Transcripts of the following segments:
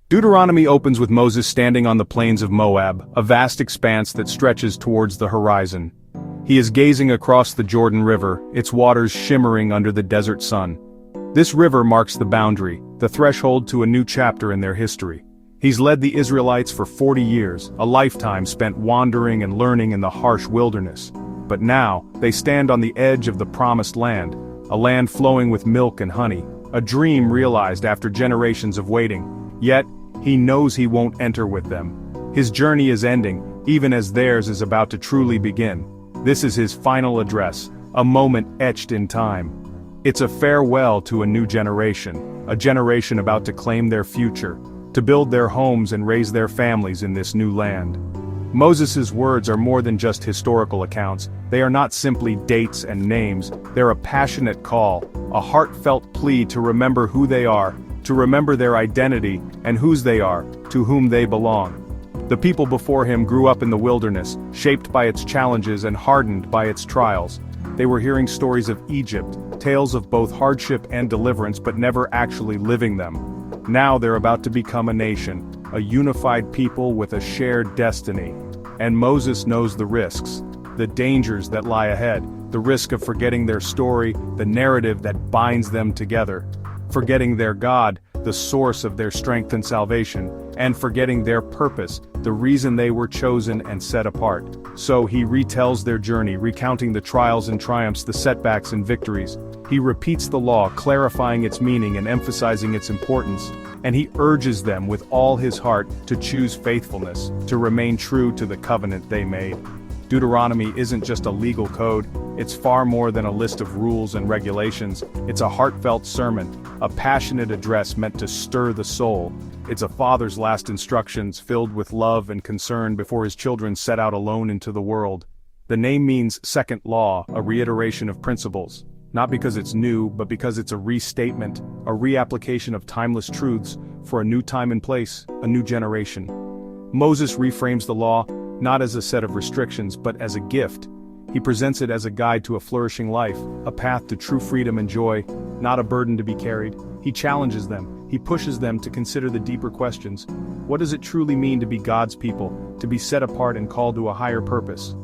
Deuteronomy opens with Moses standing on the plains of Moab, a vast expanse that stretches towards the horizon. He is gazing across the Jordan River, its waters shimmering under the desert sun. This river marks the boundary, the threshold to a new chapter in their history. He's led the Israelites for 40 years, a lifetime spent wandering and learning in the harsh wilderness. But now, they stand on the edge of the promised land, a land flowing with milk and honey, a dream realized after generations of waiting. Yet, he knows he won't enter with them. His journey is ending, even as theirs is about to truly begin. This is his final address, a moment etched in time. It's a farewell to a new generation, a generation about to claim their future, to build their homes and raise their families in this new land. Moses' words are more than just historical accounts. They are not simply dates and names. They're a passionate call, a heartfelt plea to remember who they are, to remember their identity and whose they are, to whom they belong. The people before him grew up in the wilderness, shaped by its challenges and hardened by its trials. They were hearing stories of Egypt, tales of both hardship and deliverance, but never actually living them. Now they're about to become a nation, a unified people with a shared destiny. And Moses knows the risks, the dangers that lie ahead, the risk of forgetting their story, the narrative that binds them together, forgetting their God, the source of their strength and salvation, and forgetting their purpose, the reason they were chosen and set apart. So he retells their journey, recounting the trials and triumphs, the setbacks and victories. He repeats the law, clarifying its meaning and emphasizing its importance. And he urges them with all his heart to choose faithfulness, to remain true to the covenant they made. Deuteronomy isn't just a legal code, it's far more than a list of rules and regulations. It's a heartfelt sermon, a passionate address meant to stir the soul. It's a father's last instructions filled with love and concern before his children set out alone into the world. The name means second law, a reiteration of principles. Not because it's new, but because it's a restatement, a reapplication of timeless truths for a new time and place, a new generation. Moses reframes the law, not as a set of restrictions, but as a gift. He presents it as a guide to a flourishing life, a path to true freedom and joy, not a burden to be carried. He challenges them, he pushes them to consider the deeper questions. What does it truly mean to be God's people, to be set apart and called to a higher purpose?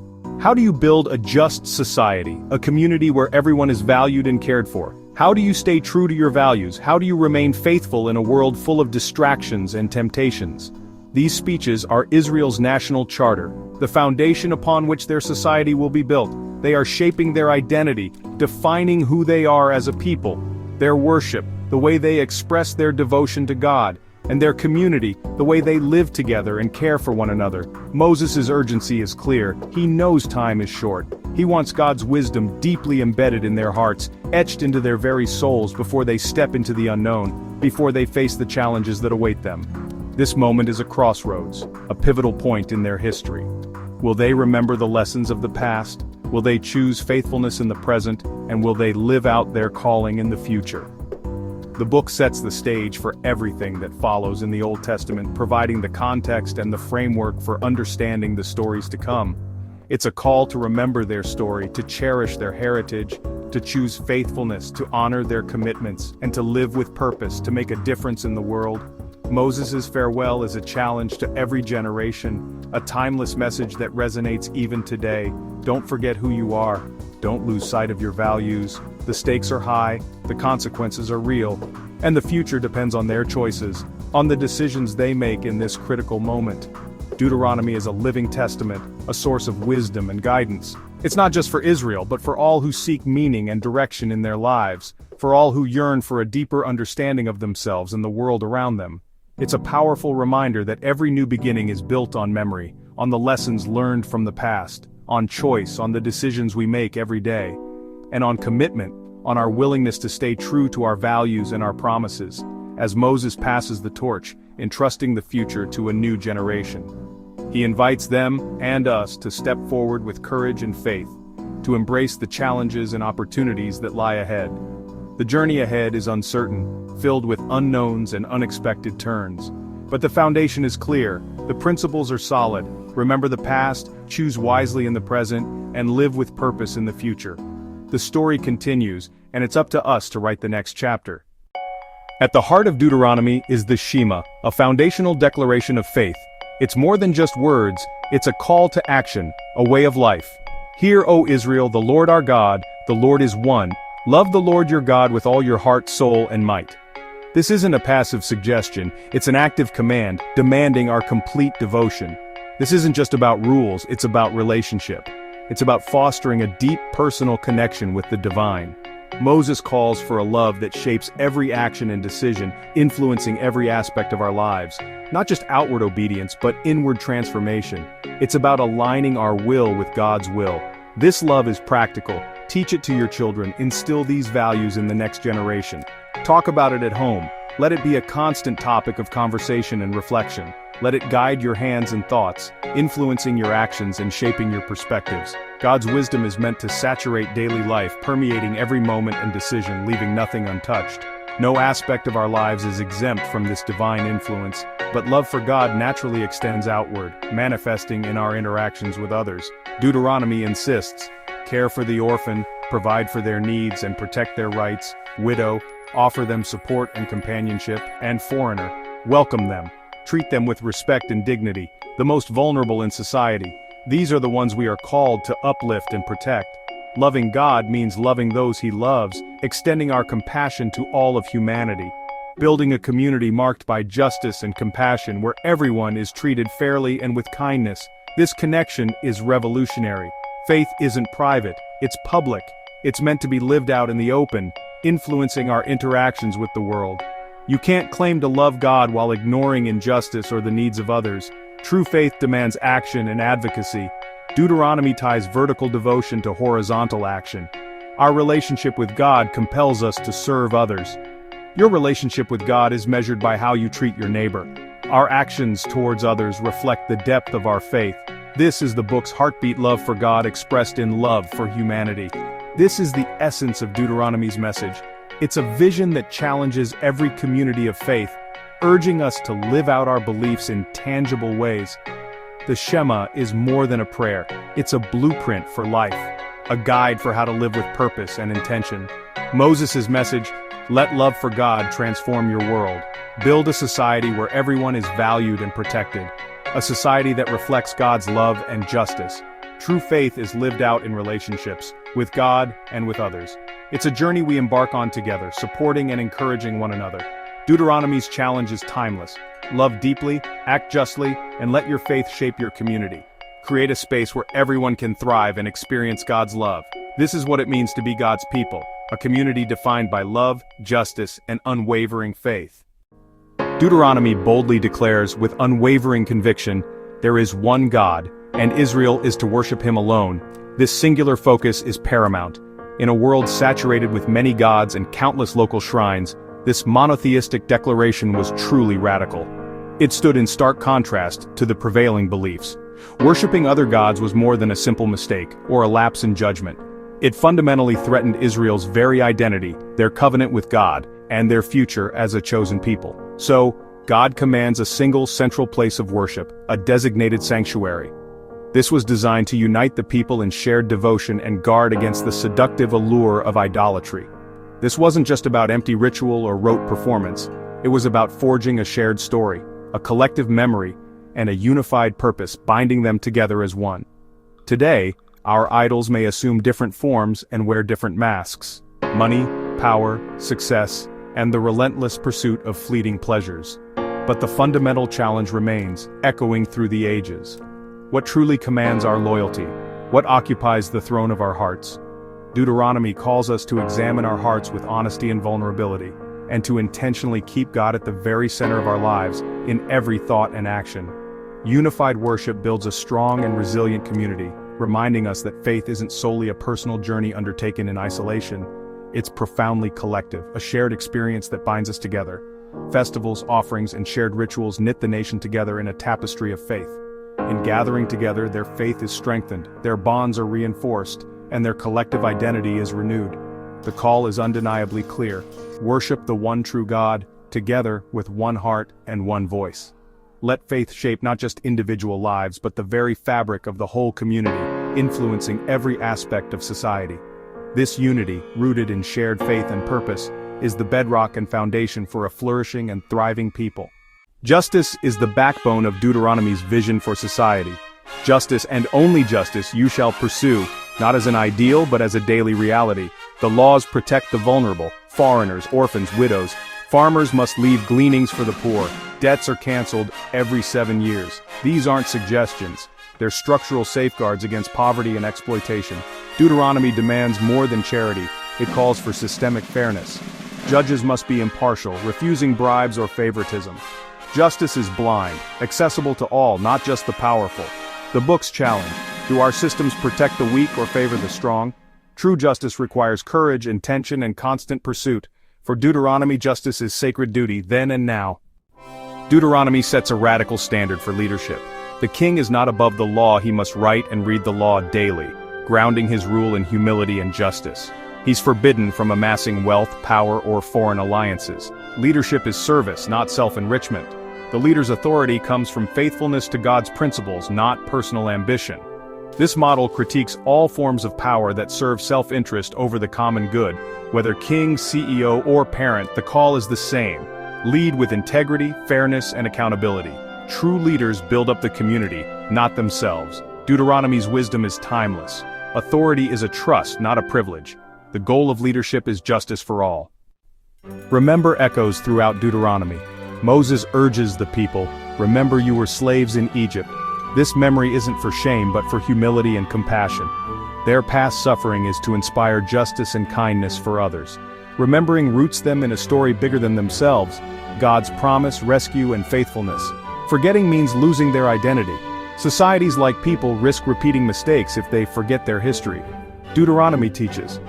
How do you build a just society, a community where everyone is valued and cared for? How do you stay true to your values? How do you remain faithful in a world full of distractions and temptations? These speeches are Israel's national charter, the foundation upon which their society will be built. They are shaping their identity, defining who they are as a people, their worship, the way they express their devotion to God, and their community, the way they live together and care for one another. Moses' urgency is clear. He knows time is short. He wants God's wisdom deeply embedded in their hearts, etched into their very souls before they step into the unknown, before they face the challenges that await them. This moment is a crossroads, a pivotal point in their history. Will they remember the lessons of the past? Will they choose faithfulness in the present? And will they live out their calling in the future? The book sets the stage for everything that follows in the Old Testament, providing the context and the framework for understanding the stories to come. It's a call to remember their story, to cherish their heritage, to choose faithfulness, to honor their commitments, and to live with purpose, to make a difference in the world. Moses' farewell is a challenge to every generation, a timeless message that resonates even today. Don't forget who you are. Don't lose sight of your values. The stakes are high, the consequences are real, and the future depends on their choices, on the decisions they make in this critical moment. Deuteronomy is a living testament, a source of wisdom and guidance. It's not just for Israel, but for all who seek meaning and direction in their lives, for all who yearn for a deeper understanding of themselves and the world around them. It's a powerful reminder that every new beginning is built on memory, on the lessons learned from the past, on choice, on the decisions we make every day, and on commitment, on our willingness to stay true to our values and our promises, as Moses passes the torch, entrusting the future to a new generation. He invites them and us to step forward with courage and faith, to embrace the challenges and opportunities that lie ahead. The journey ahead is uncertain, filled with unknowns and unexpected turns. But the foundation is clear, the principles are solid. Remember the past, choose wisely in the present, and live with purpose in the future. The story continues, and it's up to us to write the next chapter. At the heart of Deuteronomy is the Shema, a foundational declaration of faith. It's more than just words, it's a call to action, a way of life. Hear, O Israel, the Lord our God, the Lord is one. Love the Lord your God with all your heart, soul, and might. This isn't a passive suggestion, it's an active command, demanding our complete devotion. This isn't just about rules, it's about relationship. It's about fostering a deep personal connection with the divine. Moses calls for a love that shapes every action and decision, influencing every aspect of our lives. Not just outward obedience, but inward transformation. It's about aligning our will with God's will. This love is practical. Teach it to your children, instill these values in the next generation. Talk about it at home. Let it be a constant topic of conversation and reflection. Let it guide your hands and thoughts, influencing your actions and shaping your perspectives. God's wisdom is meant to saturate daily life, permeating every moment and decision, leaving nothing untouched. No aspect of our lives is exempt from this divine influence, but love for God naturally extends outward, manifesting in our interactions with others. Deuteronomy insists, care for the orphan, provide for their needs and protect their rights, widow, offer them support and companionship, and foreigner, welcome them. Treat them with respect and dignity, the most vulnerable in society. These are the ones we are called to uplift and protect. Loving God means loving those He loves, extending our compassion to all of humanity. Building a community marked by justice and compassion where everyone is treated fairly and with kindness. This connection is revolutionary. Faith isn't private, it's public. It's meant to be lived out in the open, influencing our interactions with the world. You can't claim to love God while ignoring injustice or the needs of others. True faith demands action and advocacy. Deuteronomy ties vertical devotion to horizontal action. Our relationship with God compels us to serve others. Your relationship with God is measured by how you treat your neighbor. Our actions towards others reflect the depth of our faith. This is the book's heartbeat: love for God expressed in love for humanity. This is the essence of Deuteronomy's message. It's a vision that challenges every community of faith, urging us to live out our beliefs in tangible ways. The Shema is more than a prayer. It's a blueprint for life, a guide for how to live with purpose and intention. Moses' message, let love for God transform your world. Build a society where everyone is valued and protected. A society that reflects God's love and justice. True faith is lived out in relationships, with God and with others. It's a journey we embark on together, supporting and encouraging one another. Deuteronomy's challenge is timeless. Love deeply, act justly, and let your faith shape your community. Create a space where everyone can thrive and experience God's love. This is what it means to be God's people, a community defined by love, justice, and unwavering faith. Deuteronomy boldly declares with unwavering conviction, there is one God, and Israel is to worship Him alone. This singular focus is paramount. In a world saturated with many gods and countless local shrines, this monotheistic declaration was truly radical. It stood in stark contrast to the prevailing beliefs. Worshipping other gods was more than a simple mistake, or a lapse in judgment. It fundamentally threatened Israel's very identity, their covenant with God, and their future as a chosen people. So, God commands a single central place of worship, a designated sanctuary. This was designed to unite the people in shared devotion and guard against the seductive allure of idolatry. This wasn't just about empty ritual or rote performance. It was about forging a shared story, a collective memory, and a unified purpose binding them together as one. Today, our idols may assume different forms and wear different masks. Money, power, success, and the relentless pursuit of fleeting pleasures. But the fundamental challenge remains, echoing through the ages. What truly commands our loyalty? What occupies the throne of our hearts? Deuteronomy calls us to examine our hearts with honesty and vulnerability, and to intentionally keep God at the very center of our lives, in every thought and action. Unified worship builds a strong and resilient community, reminding us that faith isn't solely a personal journey undertaken in isolation. It's profoundly collective, a shared experience that binds us together. Festivals, offerings, and shared rituals knit the nation together in a tapestry of faith. In gathering together, their faith is strengthened, their bonds are reinforced, and their collective identity is renewed. The call is undeniably clear. Worship the one true God, together with one heart and one voice. Let faith shape not just individual lives but the very fabric of the whole community, influencing every aspect of society. This unity, rooted in shared faith and purpose, is the bedrock and foundation for a flourishing and thriving people. Justice is the backbone of Deuteronomy's vision for society. Justice and only justice you shall pursue, not as an ideal but as a daily reality. The laws protect the vulnerable, foreigners, orphans, widows. Farmers must leave gleanings for the poor. Debts are canceled every 7 years. These aren't suggestions. They're structural safeguards against poverty and exploitation. Deuteronomy demands more than charity. It calls for systemic fairness. Judges must be impartial, refusing bribes or favoritism. Justice is blind, accessible to all, not just the powerful. The book's challenge: do our systems protect the weak or favor the strong? True justice requires courage, intention, and constant pursuit. For Deuteronomy, justice is sacred duty, then and now. Deuteronomy sets a radical standard for leadership. The king is not above the law, he must write and read the law daily, grounding his rule in humility and justice. He's forbidden from amassing wealth, power, or foreign alliances. Leadership is service, not self-enrichment. The leader's authority comes from faithfulness to God's principles, not personal ambition. This model critiques all forms of power that serve self-interest over the common good. Whether king, CEO, or parent, the call is the same. Lead with integrity, fairness, and accountability. True leaders build up the community, not themselves. Deuteronomy's wisdom is timeless. Authority is a trust, not a privilege. The goal of leadership is justice for all. Remember echoes throughout Deuteronomy. Moses urges the people, remember you were slaves in Egypt. This memory isn't for shame but for humility and compassion. Their past suffering is to inspire justice and kindness for others. Remembering roots them in a story bigger than themselves, God's promise, rescue, and faithfulness. Forgetting means losing their identity. Societies like people risk repeating mistakes if they forget their history. Deuteronomy teaches,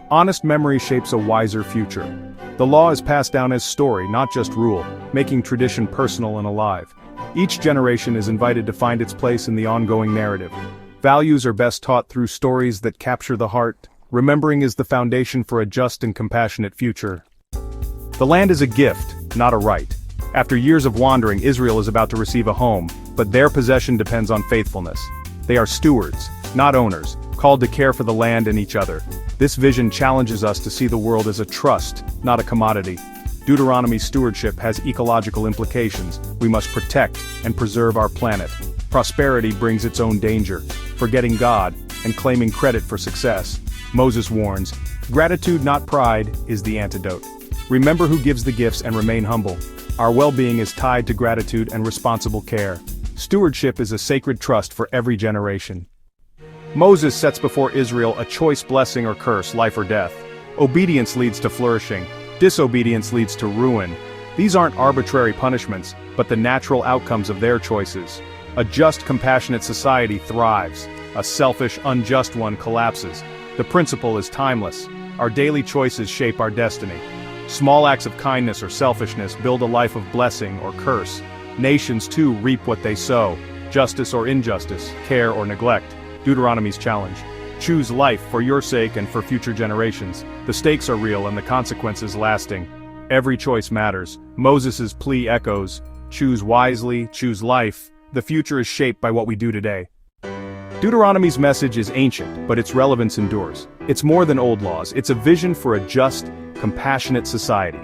honest memory shapes a wiser future. The law is passed down as story, not just rule, making tradition personal and alive. Each generation is invited to find its place in the ongoing narrative. Values are best taught through stories that capture the heart. Remembering is the foundation for a just and compassionate future. The land is a gift, not a right. After years of wandering, Israel is about to receive a home, but their possession depends on faithfulness. They are stewards, not owners, called to care for the land and each other. This vision challenges us to see the world as a trust, not a commodity. Deuteronomy's stewardship has ecological implications. We must protect and preserve our planet. Prosperity brings its own danger. Forgetting God and claiming credit for success. Moses warns, gratitude, not pride, is the antidote. Remember who gives the gifts and remain humble. Our well-being is tied to gratitude and responsible care. Stewardship is a sacred trust for every generation. Moses sets before Israel a choice: blessing or curse, life or death. Obedience leads to flourishing. Disobedience leads to ruin. These aren't arbitrary punishments, but the natural outcomes of their choices. A just, compassionate society thrives. A selfish, unjust one collapses. The principle is timeless. Our daily choices shape our destiny. Small acts of kindness or selfishness build a life of blessing or curse. Nations too reap what they sow. Justice or injustice, care or neglect. Deuteronomy's challenge: choose life for your sake and for future generations. The stakes are real and the consequences lasting. Every choice matters. Moses' plea echoes, choose wisely, choose life. The future is shaped by what we do today. Deuteronomy's message is ancient, but its relevance endures. It's more than old laws, it's a vision for a just, compassionate society.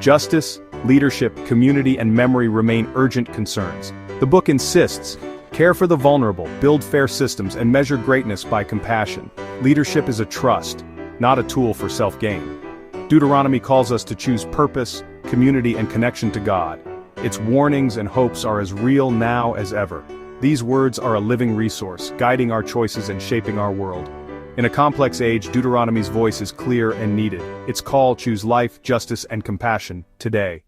Justice, leadership, community, and memory remain urgent concerns. The book insists, care for the vulnerable, build fair systems, and measure greatness by compassion. Leadership is a trust, not a tool for self-gain. Deuteronomy calls us to choose purpose, community, and connection to God. Its warnings and hopes are as real now as ever. These words are a living resource, guiding our choices and shaping our world. In a complex age, Deuteronomy's voice is clear and needed. Its call: choose life, justice, and compassion, today.